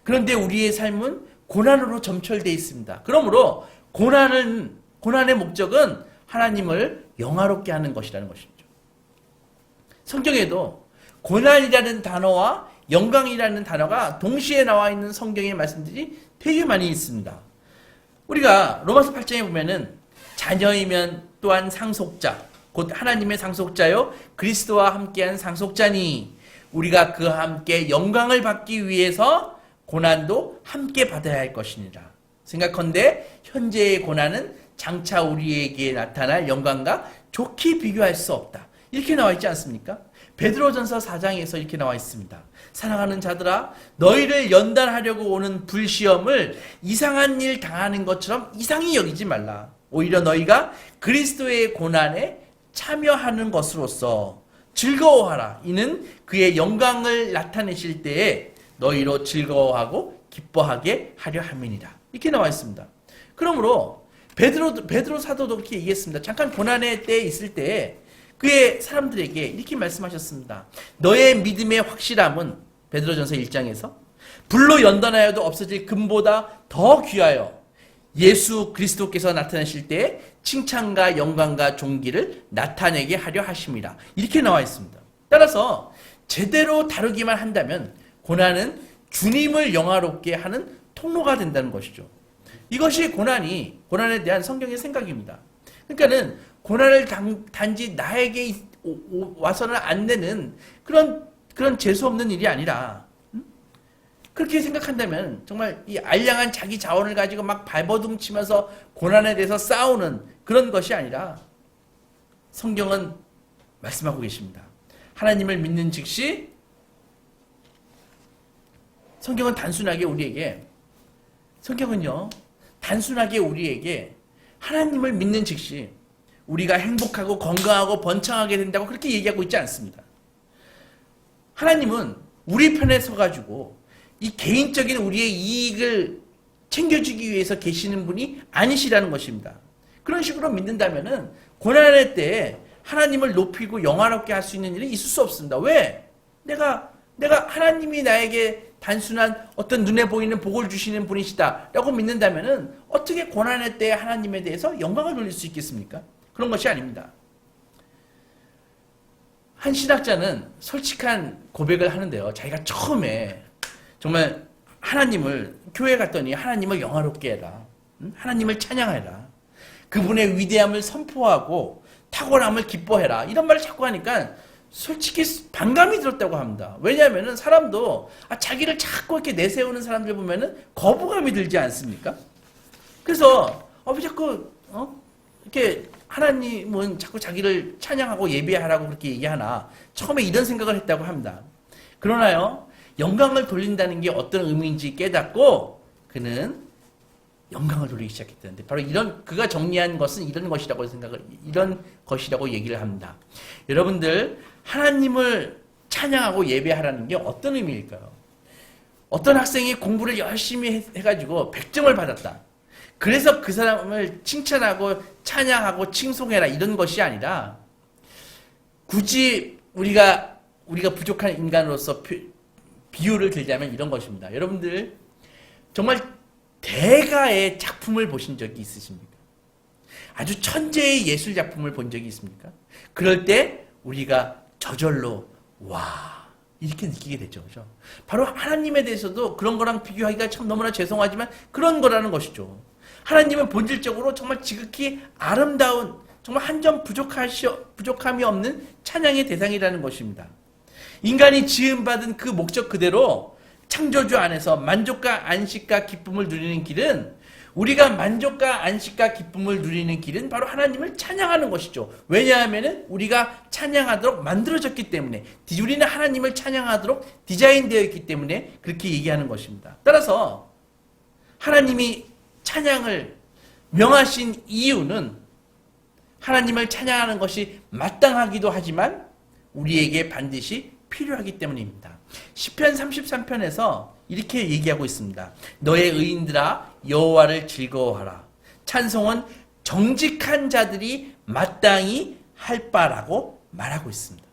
그런데 우리의 삶은 고난으로 점철되어 있습니다. 그러므로 고난의 목적은 하나님을 영화롭게 하는 것이라는 것이죠. 성경에도 고난이라는 단어와 영광이라는 단어가 동시에 나와 있는 성경의 말씀들이 되게 많이 있습니다. 우리가 로마서 8장에 보면은 자녀이면 또한 상속자, 곧 하나님의 상속자요 그리스도와 함께한 상속자니 우리가 그와 함께 영광을 받기 위해서 고난도 함께 받아야 할 것이니라. 생각컨대 현재의 고난은 장차 우리에게 나타날 영광과 좋게 비교할 수 없다. 이렇게 나와 있지 않습니까? 베드로전서 4장에서 이렇게 나와 있습니다. 사랑하는 자들아, 너희를 연단하려고 오는 불시험을 이상한 일 당하는 것처럼 이상히 여기지 말라. 오히려 너희가 그리스도의 고난에 참여하는 것으로서 즐거워하라. 이는 그의 영광을 나타내실 때에 너희로 즐거워하고 기뻐하게 하려 함이니라. 이렇게 나와 있습니다. 그러므로 베드로 사도도 그렇게 얘기했습니다. 잠깐 고난의 때에 있을 때에 그의 사람들에게 이렇게 말씀하셨습니다. 너의 믿음의 확실함은 베드로전서 1장에서 불로 연단하여도 없어질 금보다 더 귀하여 예수 그리스도께서 나타나실 때에 칭찬과 영광과 존귀를 나타내게 하려 하심이라. 이렇게 나와 있습니다. 따라서 제대로 다루기만 한다면 고난은 주님을 영화롭게 하는 통로가 된다는 것이죠. 이것이 고난에 대한 성경의 생각입니다. 그러니까는 고난을 단지 나에게 와서는 안 되는 그런 재수 없는 일이 아니라, 그렇게 생각한다면 정말 이 알량한 자기 자원을 가지고 막 발버둥 치면서 고난에 대해서 싸우는 그런 것이 아니라 성경은 말씀하고 계십니다. 하나님을 믿는 즉시 성경은요 단순하게 우리에게 하나님을 믿는 즉시 우리가 행복하고 건강하고 번창하게 된다고 그렇게 얘기하고 있지 않습니다. 하나님은 우리 편에 서가지고 이 개인적인 우리의 이익을 챙겨주기 위해서 계시는 분이 아니시라는 것입니다. 그런 식으로 믿는다면은 고난의 때에 하나님을 높이고 영화롭게 할 수 있는 일이 있을 수 없습니다. 왜? 내가 하나님이 나에게 단순한 어떤 눈에 보이는 복을 주시는 분이시다라고 믿는다면은 어떻게 고난의 때에 하나님에 대해서 영광을 돌릴 수 있겠습니까? 그런 것이 아닙니다. 한 신학자는 솔직한 고백을 하는데요. 자기가 처음에 정말 교회 갔더니 하나님을 영화롭게 해라. 하나님을 찬양해라. 그분의 위대함을 선포하고 탁월함을 기뻐해라. 이런 말을 자꾸 하니까 솔직히 반감이 들었다고 합니다. 왜냐하면 사람도 자기를 자꾸 이렇게 내세우는 사람들 보면은 거부감이 들지 않습니까? 그래서 자꾸 이렇게 하나님은 자꾸 자기를 찬양하고 예배하라고 그렇게 얘기하나 처음에 이런 생각을 했다고 합니다. 그러나요, 영광을 돌린다는 게 어떤 의미인지 깨닫고 그는 영광을 돌리기 시작했다는데 바로 그가 정리한 것은 이런 것이라고 얘기를 합니다. 여러분들, 하나님을 찬양하고 예배하라는 게 어떤 의미일까요? 어떤 학생이 공부를 열심히 해가지고 100점을 받았다. 그래서 그 사람을 칭찬하고 찬양하고 칭송해라 이런 것이 아니라 굳이 우리가 부족한 인간으로서 비유를 들자면 이런 것입니다. 여러분들 정말 대가의 작품을 보신 적이 있으십니까? 아주 천재의 예술 작품을 본 적이 있습니까? 그럴 때 우리가 저절로 와 이렇게 느끼게 되죠. 그죠? 바로 하나님에 대해서도 그런 거랑 비교하기가 참 너무나 죄송하지만 그런 거라는 것이죠. 하나님은 본질적으로 정말 지극히 아름다운, 정말 한 점 부족함이 없는 찬양의 대상이라는 것입니다. 인간이 지음받은 그 목적 그대로 창조주 안에서 만족과 안식과 기쁨을 누리는 길은, 우리가 만족과 안식과 기쁨을 누리는 길은 바로 하나님을 찬양하는 것이죠. 왜냐하면 우리가 찬양하도록 만들어졌기 때문에, 우리는 하나님을 찬양하도록 디자인되어 있기 때문에 그렇게 얘기하는 것입니다. 따라서 하나님이 찬양을 명하신 이유는 하나님을 찬양하는 것이 마땅하기도 하지만 우리에게 반드시 필요하기 때문입니다. 시편 33편에서 이렇게 얘기하고 있습니다. 너의 의인들아 여호와를 즐거워하라. 찬송은 정직한 자들이 마땅히 할 바라고 말하고 있습니다.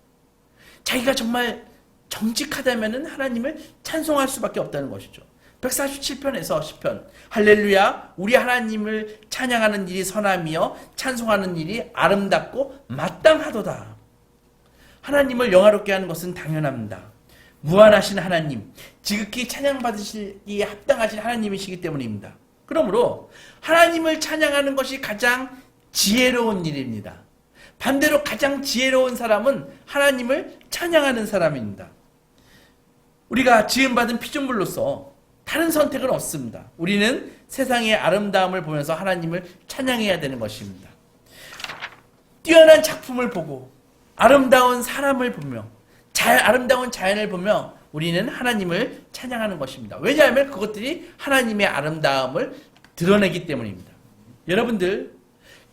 자기가 정말 정직하다면 하나님을 찬송할 수밖에 없다는 것이죠. 147편에서 10편 할렐루야 우리 하나님을 찬양하는 일이 선함이여 찬송하는 일이 아름답고 마땅하도다. 하나님을 영화롭게 하는 것은 당연합니다. 무한하신 하나님, 지극히 찬양받으시기 합당하신 하나님이시기 때문입니다. 그러므로 하나님을 찬양하는 것이 가장 지혜로운 일입니다. 반대로 가장 지혜로운 사람은 하나님을 찬양하는 사람입니다. 우리가 지음받은 피조물로서 다른 선택은 없습니다. 우리는 세상의 아름다움을 보면서 하나님을 찬양해야 되는 것입니다. 뛰어난 작품을 보고 아름다운 사람을 보며 아름다운 자연을 보며 우리는 하나님을 찬양하는 것입니다. 왜냐하면 그것들이 하나님의 아름다움을 드러내기 때문입니다. 여러분들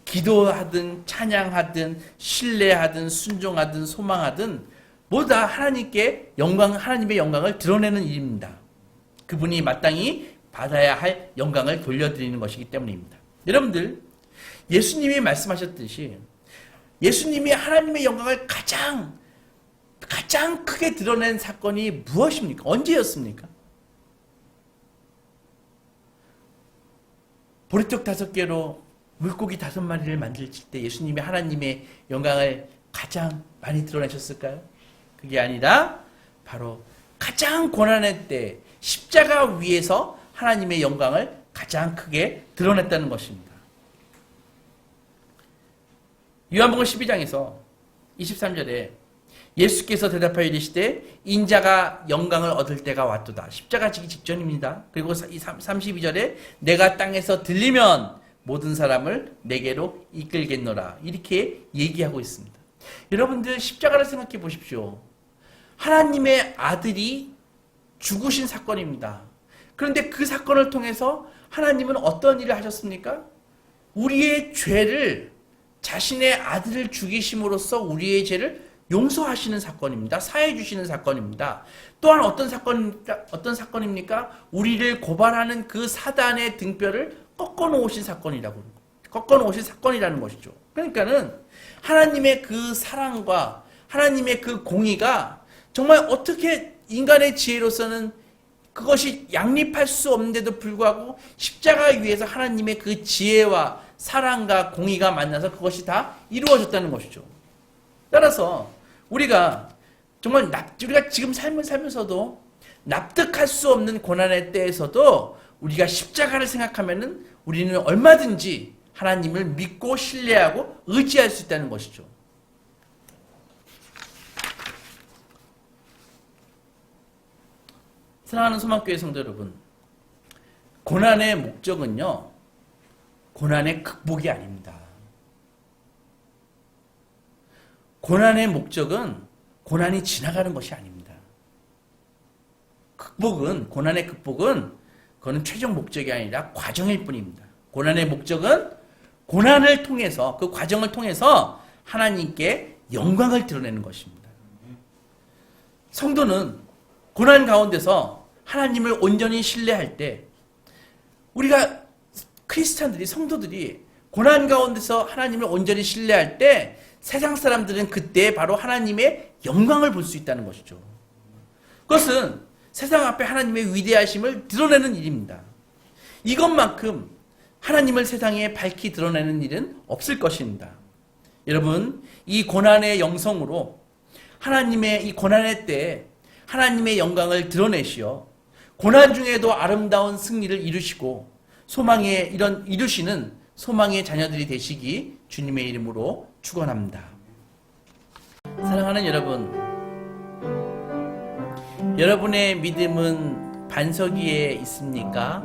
기도하든 찬양하든 신뢰하든 순종하든 소망하든 모두 다 하나님의 영광을 드러내는 일입니다. 그분이 마땅히 받아야 할 영광을 돌려드리는 것이기 때문입니다. 여러분들 예수님이 말씀하셨듯이 예수님이 하나님의 영광을 가장 크게 드러낸 사건이 무엇입니까? 언제였습니까? 보리떡 5개로 물고기 5마리를 만드실 때 예수님이 하나님의 영광을 가장 많이 드러내셨을까요? 그게 아니라 바로 가장 고난의 때 십자가 위에서 하나님의 영광을 가장 크게 드러냈다는 것입니다. 요한복음 12장에서 23절에 예수께서 대답하여 이르시되 인자가 영광을 얻을 때가 왔도다. 십자가 지기 직전입니다. 그리고 32절에 내가 땅에서 들리면 모든 사람을 내게로 이끌겠노라. 이렇게 얘기하고 있습니다. 여러분들 십자가를 생각해 보십시오. 하나님의 아들이 죽으신 사건입니다. 그런데 그 사건을 통해서 하나님은 어떤 일을 하셨습니까? 우리의 죄를 자신의 아들을 죽이심으로써 우리의 죄를 용서하시는 사건입니다. 사해 주시는 사건입니다. 또한 어떤 사건입니까? 우리를 고발하는 그 사단의 등뼈를 꺾어 놓으신 사건이라는 것이죠. 그러니까는 하나님의 그 사랑과 하나님의 그 공의가 정말 어떻게 인간의 지혜로서는 그것이 양립할 수 없는데도 불구하고 십자가 위에서 하나님의 그 지혜와 사랑과 공의가 만나서 그것이 다 이루어졌다는 것이죠. 따라서 우리가 정말 우리가 지금 삶을 살면서도 납득할 수 없는 고난의 때에서도 우리가 십자가를 생각하면은 우리는 얼마든지 하나님을 믿고 신뢰하고 의지할 수 있다는 것이죠. 사랑하는 소망교회 성도 여러분, 고난의 목적은요, 고난의 극복이 아닙니다. 고난의 목적은 고난이 지나가는 것이 아닙니다. 고난의 극복은 그거는 최종 목적이 아니라 과정일 뿐입니다. 고난의 목적은 고난을 통해서, 그 과정을 통해서 하나님께 영광을 드러내는 것입니다. 성도는 고난 가운데서 하나님을 온전히 신뢰할 때, 우리가 크리스찬들이, 성도들이 고난 가운데서 하나님을 온전히 신뢰할 때 세상 사람들은 그때 바로 하나님의 영광을 볼 수 있다는 것이죠. 그것은 세상 앞에 하나님의 위대하심을 드러내는 일입니다. 이것만큼 하나님을 세상에 밝히 드러내는 일은 없을 것입니다. 여러분, 이 고난의 영성으로 하나님의 이 고난의 때에 하나님의 영광을 드러내시어 고난 중에도 아름다운 승리를 이루시고 이루시는 소망의 자녀들이 되시기 주님의 이름으로 축원합니다. 사랑하는 여러분, 여러분의 믿음은 반석 위에 있습니까?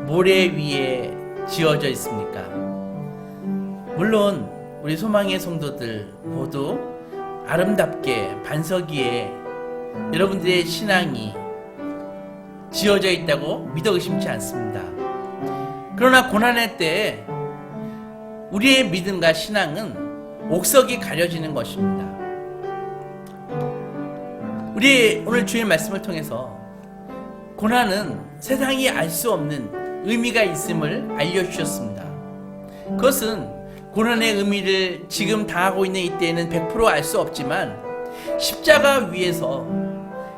모래 위에 지어져 있습니까? 물론 우리 소망의 성도들 모두 아름답게 반석 위에 여러분들의 신앙이 지어져 있다고 믿어 의심치 않습니다. 그러나 고난의 때에 우리의 믿음과 신앙은 옥석이 가려지는 것입니다. 우리 오늘 주의 말씀을 통해서 고난은 세상이 알 수 없는 의미가 있음을 알려주셨습니다. 그것은 고난의 의미를 지금 당하고 있는 이때에는 100% 알 수 없지만 십자가 위에서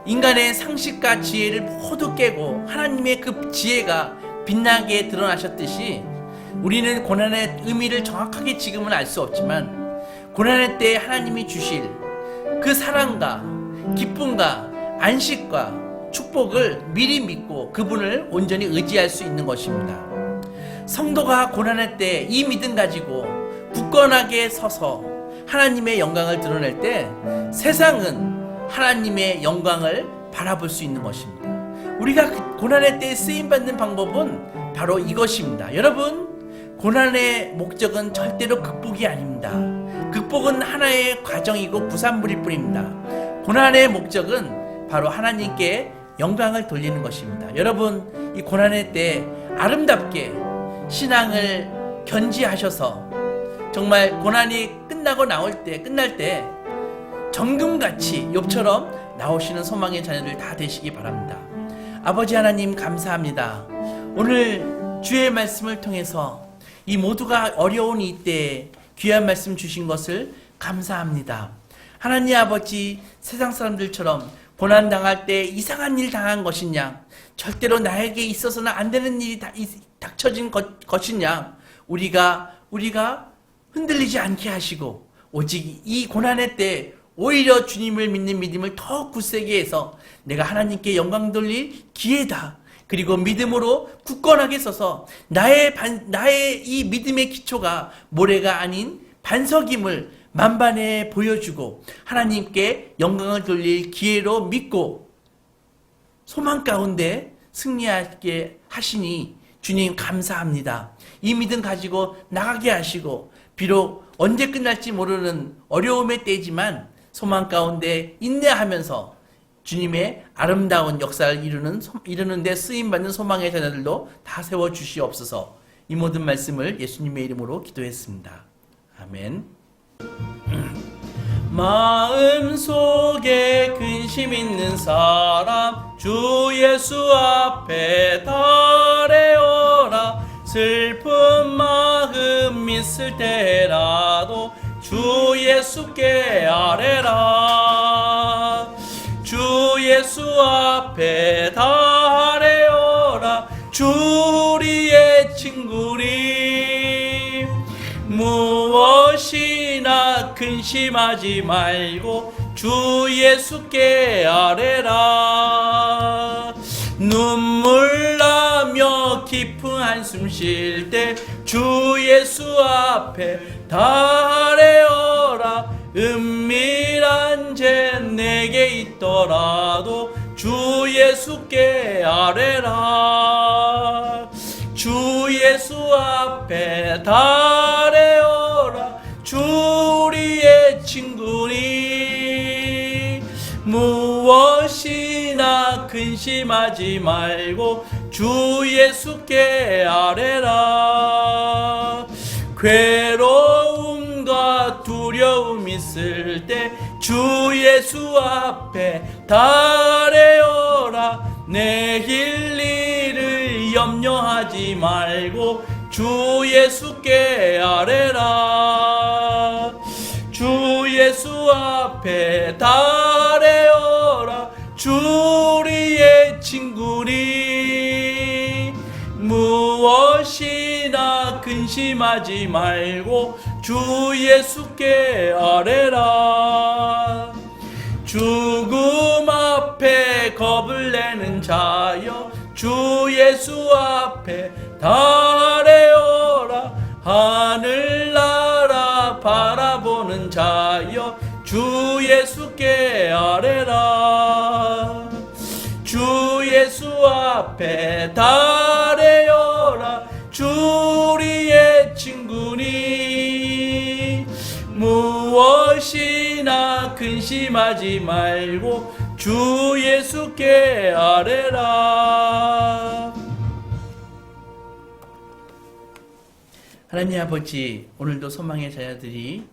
인간의 상식과 지혜를 모두 깨고 하나님의 그 지혜가 빛나게 드러나셨듯이 우리는 고난의 의미를 정확하게 지금은 알 수 없지만 고난의 때에 하나님이 주실 그 사랑과 기쁨과 안식과 축복을 미리 믿고 그분을 온전히 의지할 수 있는 것입니다. 성도가 고난의 때 이 믿음 가지고 굳건하게 서서 하나님의 영광을 드러낼 때 세상은 하나님의 영광을 바라볼 수 있는 것입니다. 우리가 고난의 때에 쓰임받는 방법은 바로 이것입니다. 여러분, 고난의 목적은 절대로 극복이 아닙니다. 극복은 하나의 과정이고 부산물일 뿐입니다. 고난의 목적은 바로 하나님께 영광을 돌리는 것입니다. 여러분, 이 고난의 때 아름답게 신앙을 견지하셔서 정말 고난이 끝날 때 정금같이 욥처럼 나오시는 소망의 자녀들 다 되시기 바랍니다. 아버지 하나님 감사합니다. 오늘 주의 말씀을 통해서 이 모두가 어려운 이때에 귀한 말씀 주신 것을 감사합니다. 하나님 아버지, 세상 사람들처럼 고난 당할 때 이상한 일 당한 것이냐, 절대로 나에게 있어서는 안 되는 일이 닥쳐진 것이냐, 우리가 흔들리지 않게 하시고 오직 이 고난의 때 오히려 주님을 믿는 믿음을 더 굳세게 해서 내가 하나님께 영광 돌릴 기회다. 그리고 믿음으로 굳건하게 서서 나의 이 믿음의 기초가 모래가 아닌 반석임을 만반에 보여주고 하나님께 영광을 돌릴 기회로 믿고 소망 가운데 승리하게 하시니 주님 감사합니다. 이 믿음 가지고 나가게 하시고 비록 언제 끝날지 모르는 어려움의 때지만 소망 가운데 인내하면서 주님의 아름다운 역사를 이루는 데 쓰임받는 소망의 자녀들도 다 세워주시옵소서. 이 모든 말씀을 예수님의 이름으로 기도했습니다. 아멘. 마음속에 근심 있는 사람 주 예수 앞에 달래어라. 슬픈 마음 있을 때라도 주 예수께 아뢰라. 주 예수 앞에 달래어라. 주 우리의 친구리. 무엇이나 근심하지 말고 주 예수께 아뢰라. 눈물 나며 깊은 한숨 쉴 때 주 예수 앞에 달래어라. 은밀한 죄 내게 있더라도 주 예수께 아뢰라. 주 예수 앞에 달래어라. 주 우리의 친구니. 무엇이나 근심하지 말고 주 예수께 아뢰라. 괴로움과 두려움 있을 때 주 예수 앞에 달래어라. 내일 일을 염려하지 말고 주 예수께 아뢰라. 주 예수 앞에 달래어라. 주 우리의 친구니. 무엇이나 근심하지 말고 주 예수께 아뢰라. 죽음 앞에 앞에 겁을 내는 자여 주 예수 앞에 달해오라. 하늘나라 바라보는 자여 주 예수께 아뢰라. 주 예수 앞에 달해오라. 주 우리의 친구니 무엇이나 근심하지 말고 주 예수께 아뢰라. 하나님 아버지, 오늘도 소망의 자녀들이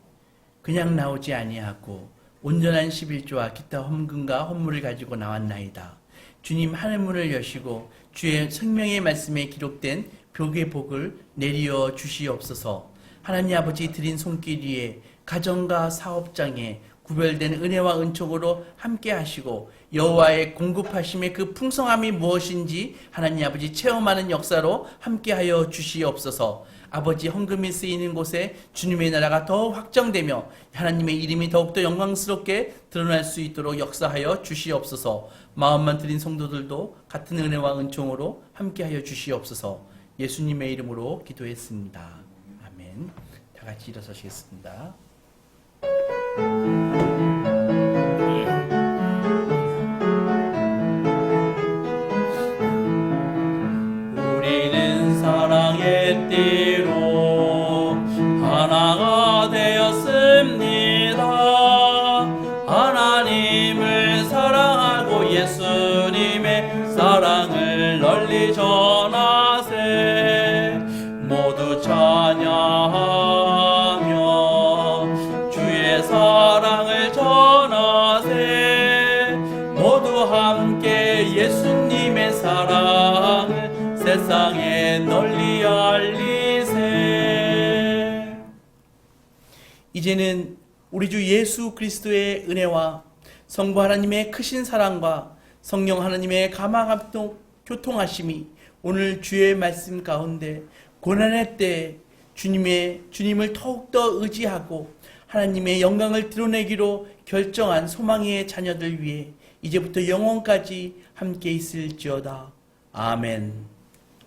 그냥 나오지 아니하고 온전한 11조와 기타 헌금과 헌물을 가지고 나왔나이다. 주님, 하늘문을 여시고 주의 생명의 말씀에 기록된 벽의 복을 내리어 주시옵소서. 하나님 아버지 드린 손길 위에 가정과 사업장에 구별된 은혜와 은총으로 함께 하시고 여호와의 공급하심의 그 풍성함이 무엇인지 하나님 아버지 체험하는 역사로 함께하여 주시옵소서. 아버지, 헌금이 쓰이는 곳에 주님의 나라가 더 확정되며 하나님의 이름이 더욱더 영광스럽게 드러날 수 있도록 역사하여 주시옵소서. 마음만 드린 성도들도 같은 은혜와 은총으로 함께하여 주시옵소서. 예수님의 이름으로 기도했습니다. 아멘. 다 같이 일어서시겠습니다. 우리는 사랑의 띠로 하나가 되었습니다. 하나님을 사랑하고 예수님의 사랑을 널리 전하세. 모두 찬양하며 주의 사랑을 전하세. 모두 함께 예수님의 사랑을 세상에 널리 알리세. 이제는 우리 주 예수 그리스도의 은혜와 성부 하나님의 크신 사랑과 성령 하나님의 감화 교통하심이 오늘 주의 말씀 가운데 고난의 때 주님을 더욱더 의지하고 하나님의 영광을 드러내기로 결정한 소망의 자녀들 위해 이제부터 영원까지 함께 있을지어다. 아멘.